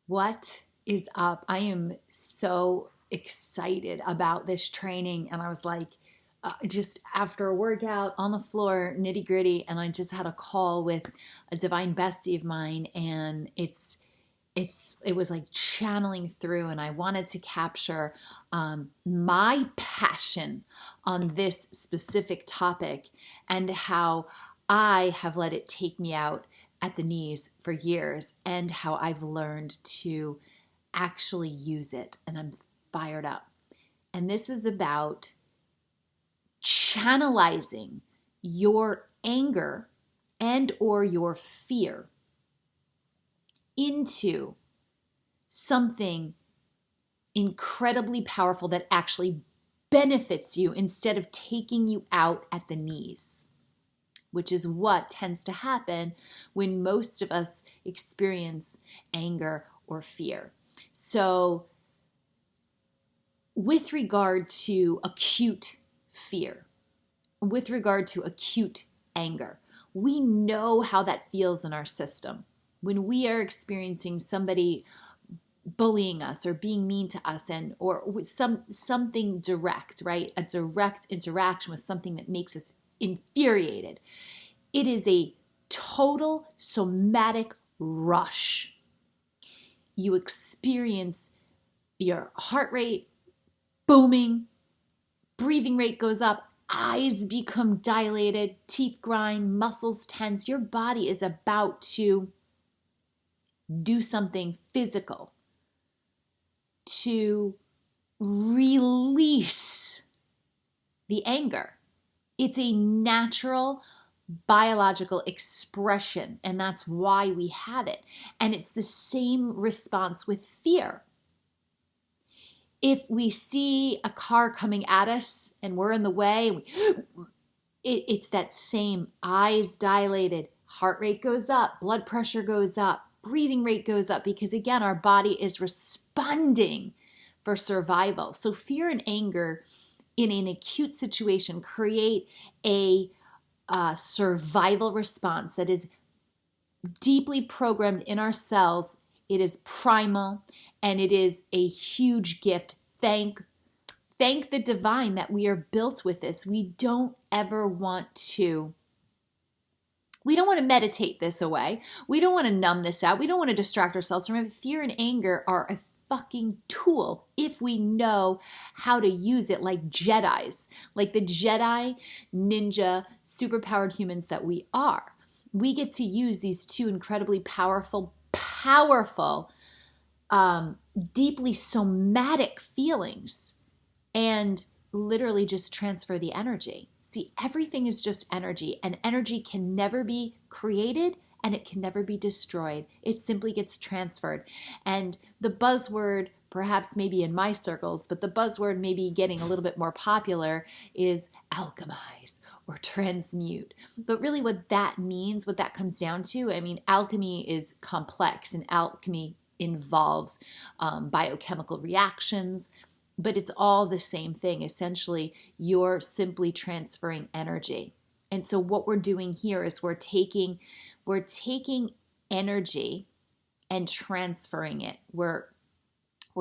What is up? I am so excited about this training. And I was like, just after a workout on the floor, nitty gritty. And I just had a call with a divine bestie of mine. And it was like channeling through. And I wanted to capture my passion on this specific topic and how I have let it take me out at the knees for years and how I've learned to actually use it. And I'm fired up. And this is about channelizing your anger and or your fear into something incredibly powerful that actually benefits you instead of taking you out at the knees, which is what tends to happen when most of us experience anger or fear. So with regard to acute fear, with regard to acute anger, we know how that feels in our system. When we are experiencing somebody bullying us or being mean to us or something direct, right? A direct interaction with something that makes us infuriated. It is a total somatic rush. You experience your heart rate booming, breathing rate goes up, eyes become dilated, teeth grind, muscles tense. Your body is about to do something physical to release the anger. It's a natural biological expression, and that's why we have it. And it's the same response with fear. If we see a car coming at us and we're in the way, it's that same eyes dilated, heart rate goes up, blood pressure goes up, breathing rate goes up, because again, our body is responding for survival. So fear and anger in an acute situation create a survival response that is deeply programmed in our cells. It is primal and it is a huge gift. Thank the divine that we are built with this. We don't want to meditate this away. We don't want to numb this out. We don't want to distract ourselves from it. Fear and anger are a fucking tool if we know how to use it like Jedis, like the Jedi, ninja, superpowered humans that we are. We get to use these two incredibly powerful, deeply somatic feelings and literally just transfer the energy. See, everything is just energy, and energy can never be created and it can never be destroyed. It simply gets transferred. And the buzzword, perhaps maybe in my circles, but the buzzword maybe getting a little bit more popular is alchemize or transmute. But really what that means, what that comes down to, I mean, alchemy is complex and alchemy involves biochemical reactions, but it's all the same thing. Essentially, you're simply transferring energy. And so what we're doing here is we're taking energy and transferring it. We're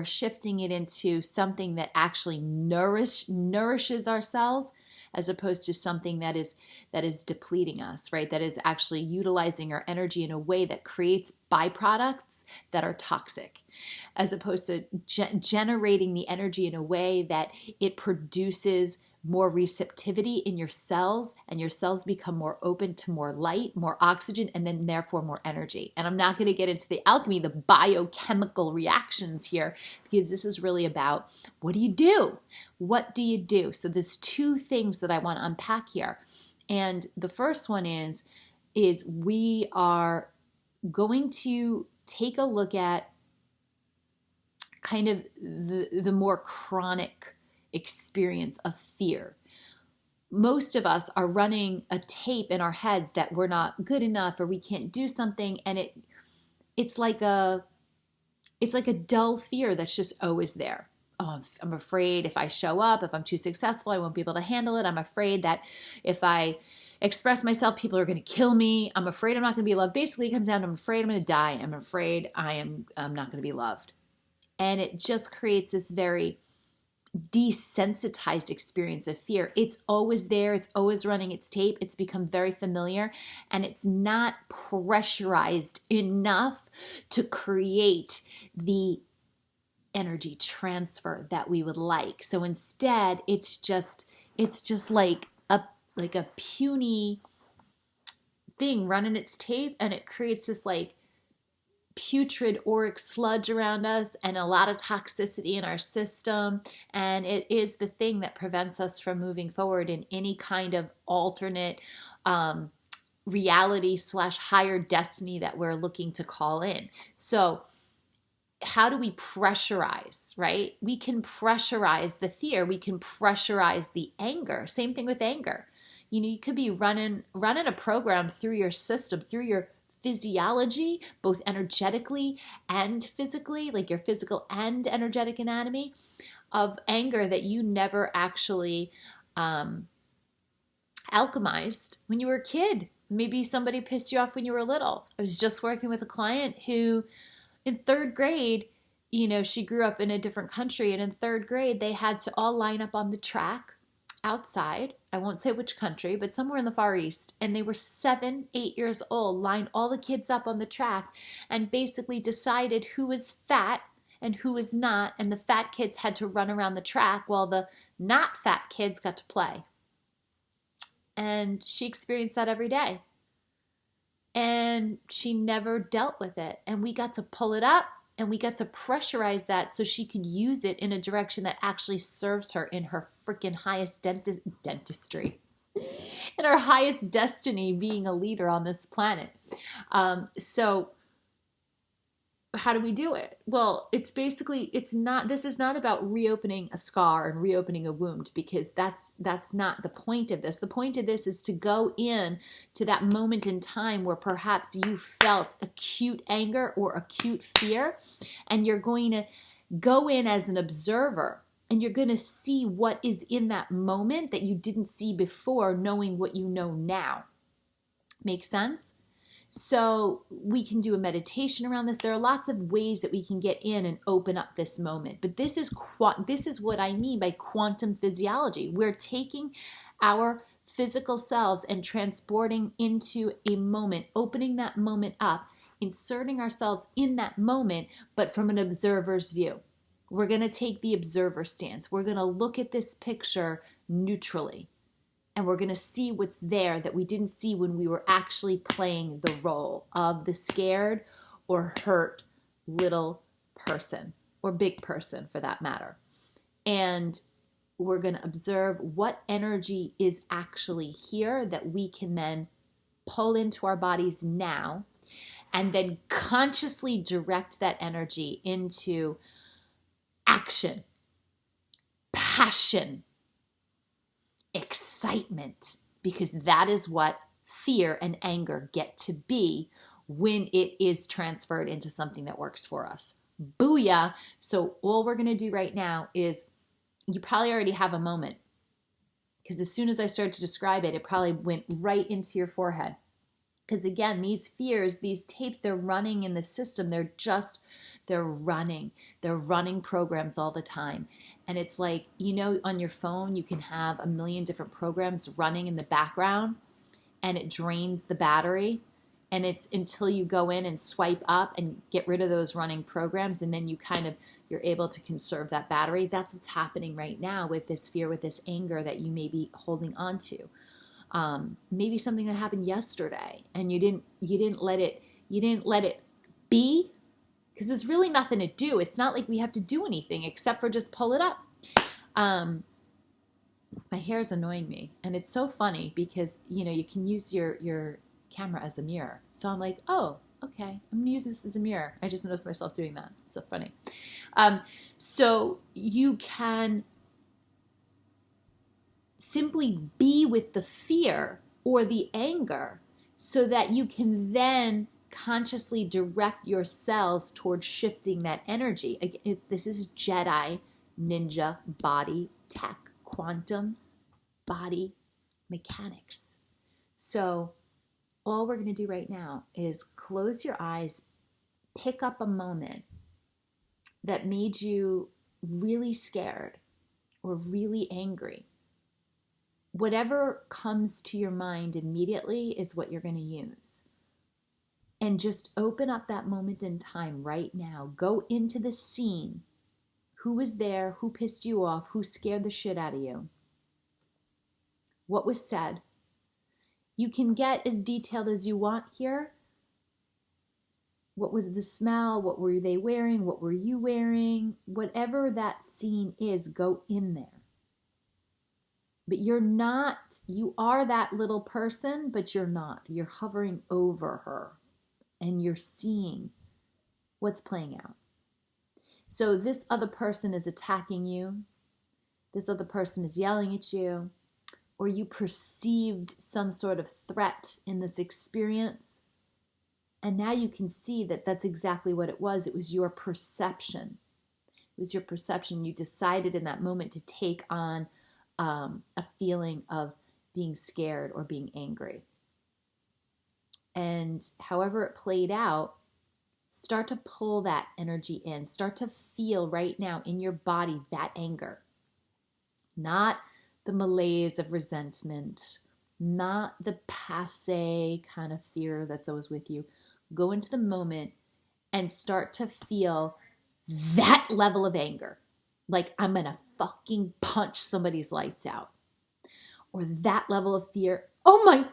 shifting it into something that actually nourishes our cells, as opposed to something that is depleting us, right? That is actually utilizing our energy in a way that creates byproducts that are toxic, as opposed to generating the energy in a way that it produces more receptivity in your cells, and your cells become more open to more light, more oxygen, and then therefore more energy. And I'm not going to get into the alchemy, the biochemical reactions here, because this is really about what do you do? What do you do? So there's two things that I want to unpack here. And the first one is we are going to take a look at kind of the more chronic experience of fear. Most of us are running a tape in our heads that we're not good enough or we can't do something, and it's like a dull fear that's just always there. Oh, I'm afraid if I show up, if I'm too successful, I won't be able to handle it. I'm afraid that if I express myself, people are going to kill me. I'm afraid I'm not going to be loved. Basically, it comes down to I'm afraid I'm going to die. I'm afraid I'm not going to be loved. And it just creates this very desensitized experience of fear. It's always there. It's always running its tape. It's become very familiar, and it's not pressurized enough to create the energy transfer that we would like. So instead, it's just like a puny thing running its tape, and it creates this like putrid auric sludge around us and a lot of toxicity in our system. And it is the thing that prevents us from moving forward in any kind of alternate reality / higher destiny that we're looking to call in. So how do we pressurize, right? We can pressurize the fear. We can pressurize the anger. Same thing with anger. You could be running a program through your system, through your physiology, both energetically and physically, like your physical and energetic anatomy of anger that you never actually alchemized when you were a kid. Maybe somebody pissed you off when you were little. I was just working with a client who in third grade, she grew up in a different country, and in third grade, they had to all line up on the track outside. I won't say which country, but somewhere in the Far East. And they were 7, 8 years old, lined all the kids up on the track and basically decided who was fat and who was not. And the fat kids had to run around the track while the not fat kids got to play. And she experienced that every day. And she never dealt with it. And we got to pull it up, and we got to pressurize that so she could use it in a direction that actually serves her in her freaking highest dentistry, in her highest destiny, being a leader on this planet. So how do we do it? Well, this is not about reopening a scar and reopening a wound, because that's not the point of this. The point of this is to go in to that moment in time where perhaps you felt acute anger or acute fear, and you're going to go in as an observer, and you're going to see what is in that moment that you didn't see before, knowing what you know now. Make sense? So we can do a meditation around this. There are lots of ways that we can get in and open up this moment. But this is what I mean by quantum physiology. We're taking our physical selves and transporting into a moment, opening that moment up, inserting ourselves in that moment, but from an observer's view. We're going to take the observer stance. We're going to look at this picture neutrally. And we're going to see what's there that we didn't see when we were actually playing the role of the scared or hurt little person, or big person for that matter. And we're going to observe what energy is actually here that we can then pull into our bodies now, and then consciously direct that energy into action, passion, excitement, because that is what fear and anger get to be when it is transferred into something that works for us. Booyah! So all we're going to do right now is, you probably already have a moment, because as soon as I started to describe it, it probably went right into your forehead. Because again, these fears, these tapes, they're running in the system. They're running programs all the time. And it's like, on your phone, you can have a million different programs running in the background, and it drains the battery. And it's until you go in and swipe up and get rid of those running programs, and then you're able to conserve that battery. That's what's happening right now with this fear, with this anger that you may be holding on to. Maybe something that happened yesterday, and you didn't let it be, because there's really nothing to do. It's not like we have to do anything except for just pull it up. My hair is annoying me, and it's so funny because you can use your camera as a mirror. So I'm like, oh, okay, I'm gonna use this as a mirror. I just noticed myself doing that. It's so funny. So you can simply be with the fear or the anger so that you can then consciously direct your cells towards shifting that energy. Again, this is Jedi ninja body tech, quantum body mechanics. So all we're going to do right now is close your eyes, pick up a moment that made you really scared or really angry. Whatever comes to your mind immediately is what you're going to use. And just open up that moment in time right now. Go into the scene. Who was there? Who pissed you off? Who scared the shit out of you? What was said? You can get as detailed as you want here. What was the smell? What were they wearing? What were you wearing? Whatever that scene is, go in there. But you are that little person, but you're not. You're hovering over her and you're seeing what's playing out. So this other person is attacking you. This other person is yelling at you, or you perceived some sort of threat in this experience. And now you can see that that's exactly what it was. It was your perception. It was your perception. You decided in that moment to take on a feeling of being scared or being angry. And however it played out, start to pull that energy in. Start to feel right now in your body that anger. Not the malaise of resentment, not the passe kind of fear that's always with you. Go into the moment and start to feel that level of anger. Like, I'm going to fucking punch somebody's lights out. Or that level of fear. Oh my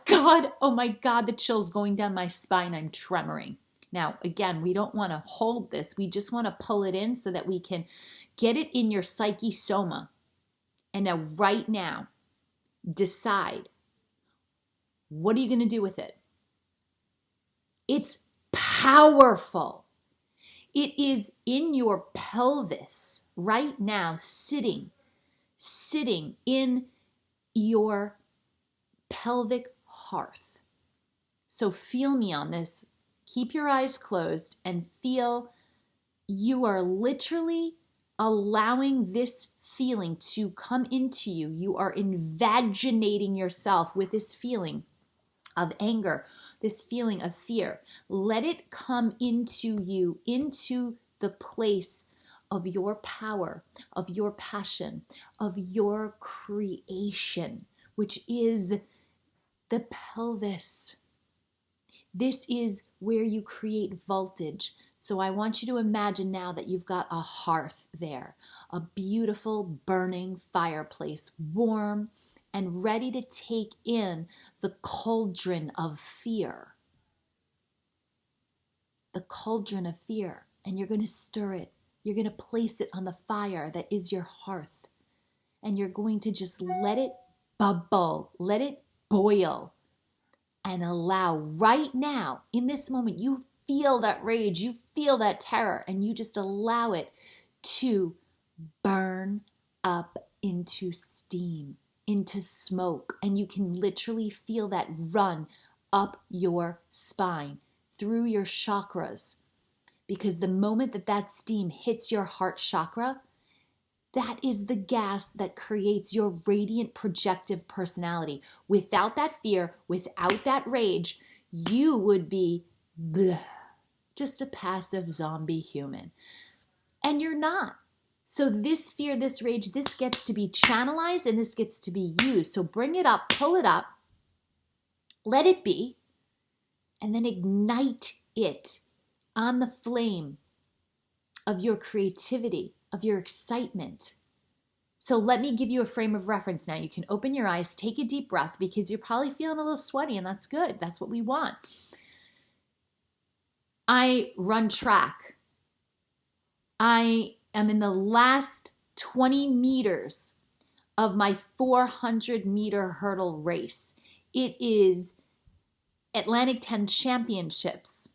God, the chill's going down my spine. I'm tremoring. Now, again, we don't want to hold this. We just want to pull it in so that we can get it in your psyche soma. And now, right now, decide, what are you going to do with it? It's powerful. It is in your pelvis right now, sitting in your pelvic hearth. So feel me on this. Keep your eyes closed and feel you are literally allowing this feeling to come into you. You are invaginating yourself with this feeling of anger, this feeling of fear. Let it come into you, into the place of your power, of your passion, of your creation, which is the pelvis. This is where you create voltage. So I want you to imagine now that you've got a hearth there, a beautiful burning fireplace, warm and ready to take in the cauldron of fear. The cauldron of fear. And you're going to stir it. You're going to place it on the fire that is your hearth. And you're going to just let it bubble, let it boil, and allow right now, in this moment, you feel that rage, you feel that terror, and you just allow it to burn up into steam, into smoke. And you can literally feel that run up your spine, through your chakras. Because the moment that that steam hits your heart chakra, that is the gas that creates your radiant projective personality. Without that fear, without that rage, you would be just a passive zombie human. And you're not. So this fear, this rage, this gets to be channelized and this gets to be used. So bring it up, pull it up, let it be, and then ignite it on the flame of your creativity, of your excitement. So let me give you a frame of reference now. You can open your eyes, take a deep breath because you're probably feeling a little sweaty, and that's good. That's what we want. I run track. I am in the last 20 meters of my 400-meter hurdle race. It is Atlantic 10 Championships,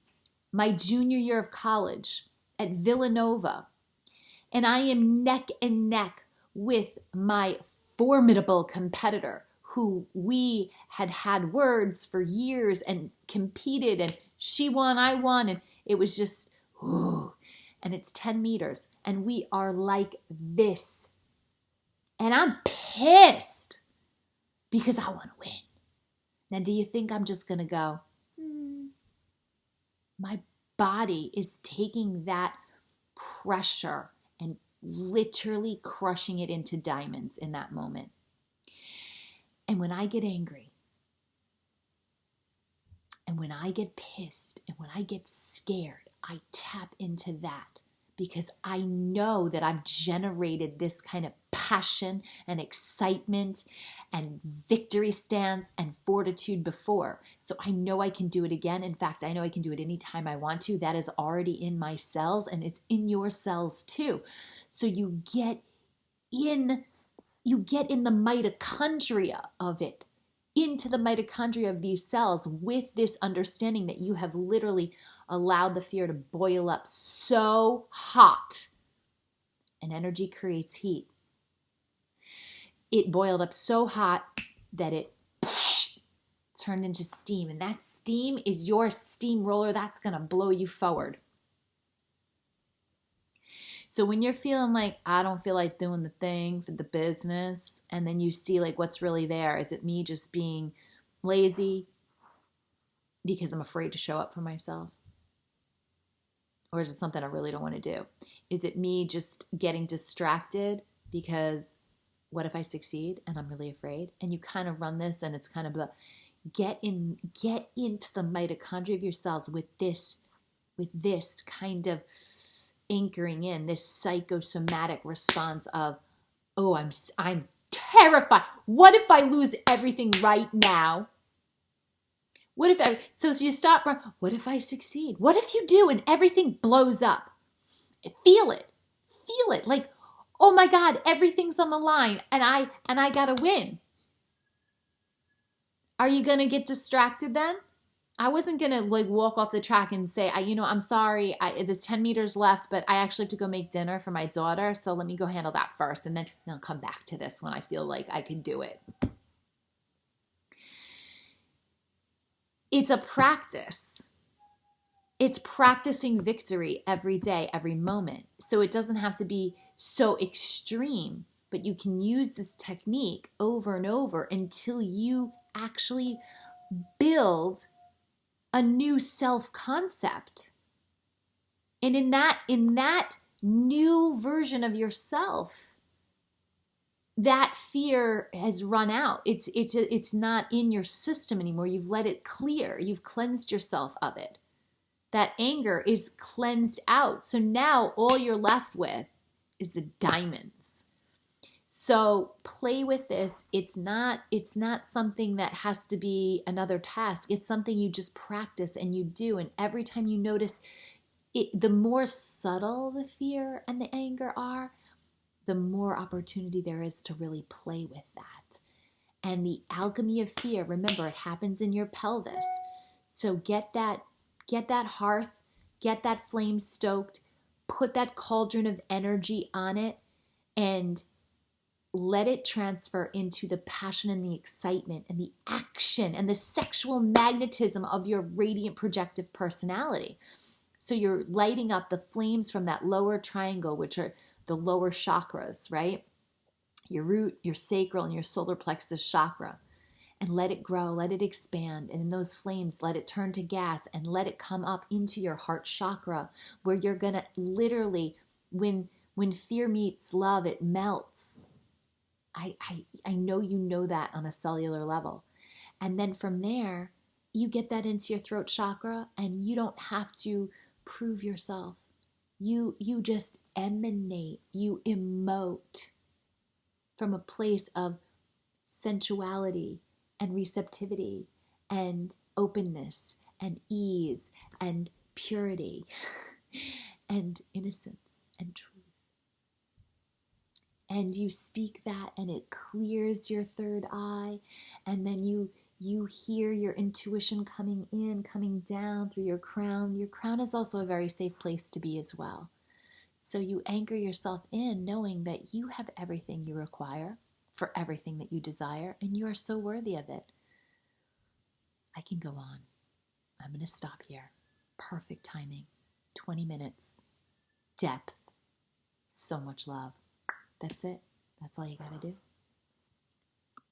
my junior year of college at Villanova. And I am neck and neck with my formidable competitor who we had had words for years and competed, and she won, I won, and it was just, ooh. And it's 10 meters and we are like this. And I'm pissed because I want to win. Now, do you think I'm just going to go, My body is taking that pressure and literally crushing it into diamonds in that moment. And when I get angry, and when I get pissed, and when I get scared, I tap into that because I know that I've generated this kind of passion and excitement and victory stance and fortitude before. So I know I can do it again. In fact, I know I can do it anytime I want to. That is already in my cells, and it's in your cells too. So you get in the mitochondria of it, into the mitochondria of these cells with this understanding that you have literally allowed the fear to boil up so hot. And energy creates heat. It boiled up so hot that it turned into steam. And that steam is your steamroller that's going to blow you forward. So when you're feeling like, I don't feel like doing the thing for the business, and then you see like what's really there, is it me just being lazy because I'm afraid to show up for myself? Or is it something I really don't want to do? Is it me just getting distracted because what if I succeed and I'm really afraid? And you kind of run this, and it's kind of get into the mitochondria of your cells with this kind of anchoring in this psychosomatic response of, oh, I'm terrified. What if I lose everything right now? So you stop, what if I succeed? What if you do and everything blows up? Feel it. Like, oh my God, everything's on the line and I gotta win. Are you gonna get distracted then? I wasn't going to like walk off the track and say, I'm sorry, there's 10 meters left, but I actually have to go make dinner for my daughter. So let me go handle that first. And then I'll come back to this when I feel like I can do it. It's a practice. It's practicing victory every day, every moment. So it doesn't have to be so extreme, but you can use this technique over and over until you actually build a new self-concept. And in that new version of yourself, that fear has run out. It's not in your system anymore. You've let it clear. You've cleansed yourself of it. That anger is cleansed out. So now all you're left with is the diamonds. So play with this. It's not something that has to be another task. It's something you just practice and you do. And every time you notice it, the more subtle the fear and the anger are, the more opportunity there is to really play with that. And the alchemy of fear, remember, it happens in your pelvis. So get that hearth, get that flame stoked, put that cauldron of energy on it, and let it transfer into the passion and the excitement and the action and the sexual magnetism of your radiant projective personality. So you're lighting up the flames from that lower triangle, which are the lower chakras, right? Your root, your sacral, and your solar plexus chakra. And let it grow, let it expand. And in those flames, let it turn to gas and let it come up into your heart chakra, where you're going to literally, when fear meets love, it melts. I know you know that on a cellular level. And then from there, you get that into your throat chakra, and you don't have to prove yourself. You just emanate, you emote from a place of sensuality and receptivity and openness and ease and purity and innocence and truth. And you speak that, and it clears your third eye, and then you hear your intuition coming in, coming down through your crown. Your crown is also a very safe place to be as well. So you anchor yourself in, knowing that you have everything you require for everything that you desire, and you are so worthy of it. I can go on. I'm going to stop here. Perfect timing. 20 minutes. Depth. So much love. That's it. That's all you got to do.